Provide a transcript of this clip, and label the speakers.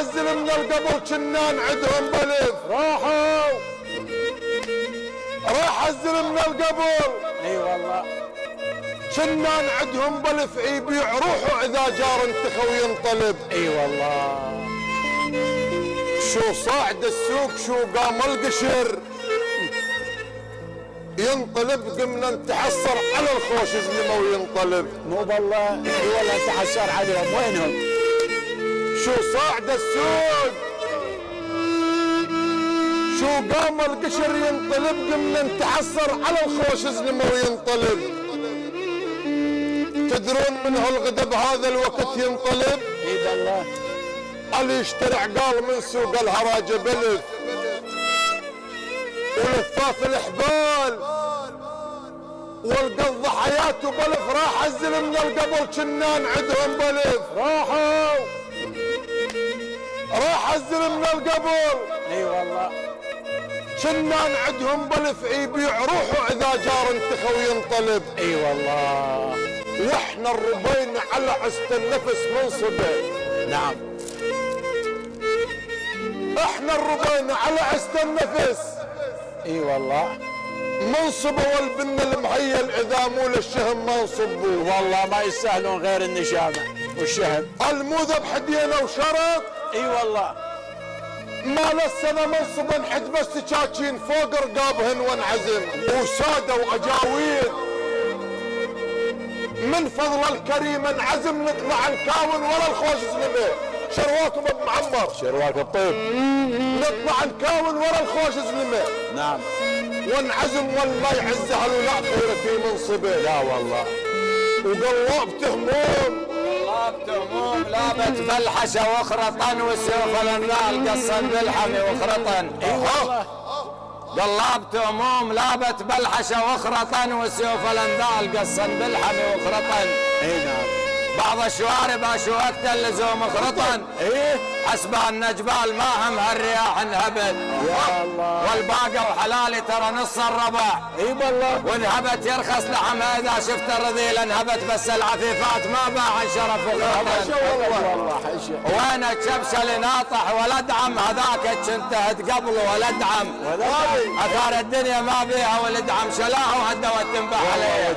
Speaker 1: الزلم من القبر كنا نعدهم بلف. راح الزلم من القبر.
Speaker 2: اي والله.
Speaker 1: كنا نعدهم بلف يبيع روحه اذا جار انتخى وينطلب.
Speaker 2: اي والله.
Speaker 1: شو صاعد السوق شو قام القشر ينطلب قمنا نتحسر على الخوش زلمه وينطلب.
Speaker 2: مو بالله. اي والله تحسر عليهم. وينهم؟
Speaker 1: شو صاعد السوق شو قام القشر ينطلب قمنا نتحسر على الخوش زلمه وينطلب. تدرون من هالغدب هذا الوقت ينطلب؟
Speaker 2: اي بالله.
Speaker 1: اللي يشتري عقال من سوق الهراجه بلف ولفاف الحبال والقض حياته بلف. راح الزلم من القبر كنا نعدهم بلف. راح الزلم من القبر.
Speaker 2: اي والله.
Speaker 1: كنا نعدهم بلف يبيع روحه اذا جار انتخى وينطلب.
Speaker 2: اي والله.
Speaker 1: واحنا الربين على عست النفس منصبه.
Speaker 2: نعم.
Speaker 1: احنا الربين على عست النفس.
Speaker 2: اي والله.
Speaker 1: منصبه والبن المهيل اذا مو للشهم ما نصبوه.
Speaker 2: والله ما يستاهلون غير النشامه والشهم.
Speaker 1: الموذب حدينا وشرط.
Speaker 2: اي والله.
Speaker 1: ما لسنا منصب نحد بس تشاكين فوق رقابهن وانعزم وساده واجاويل. من فضل الكريم انعزم نطلع نكاون ورا الخوش زلمه. شرواكم ابو معمر.
Speaker 2: شرواك الطيب.
Speaker 1: نطلع نكاون ورا الخوش زلمه.
Speaker 2: نعم.
Speaker 1: وانعزم والله يعز هالولا خير في منصبه.
Speaker 2: لا والله.
Speaker 1: وقلابته هموم.
Speaker 2: قلابته هموم لابت بلحشه وخرطا وسيوف النال قصا بالحمي وخرطا. اي والله. قلابته هموم لابت بلحشه وخرطا وسيوف الانذال قصا بالحمي وخرطا. اي نعم. بعض الشوارب اشوكت اللزوم خرطا. ايه حسب النجبال ما هم هالرياح انهبت. يا الله. والباقى وحلالي ترى نص الربع. اي والله. وانهبت يرخص لحم اذا شفت الرذيل انهبت بس العفيفات ما باع شرف وخرطا. والله وين الشبش اللي ناطح ولد عم هذاك انتهت قبله ولد عم. اثار الدنيا ما بيها ولد عم شلاه وهدوا التنبح عليه.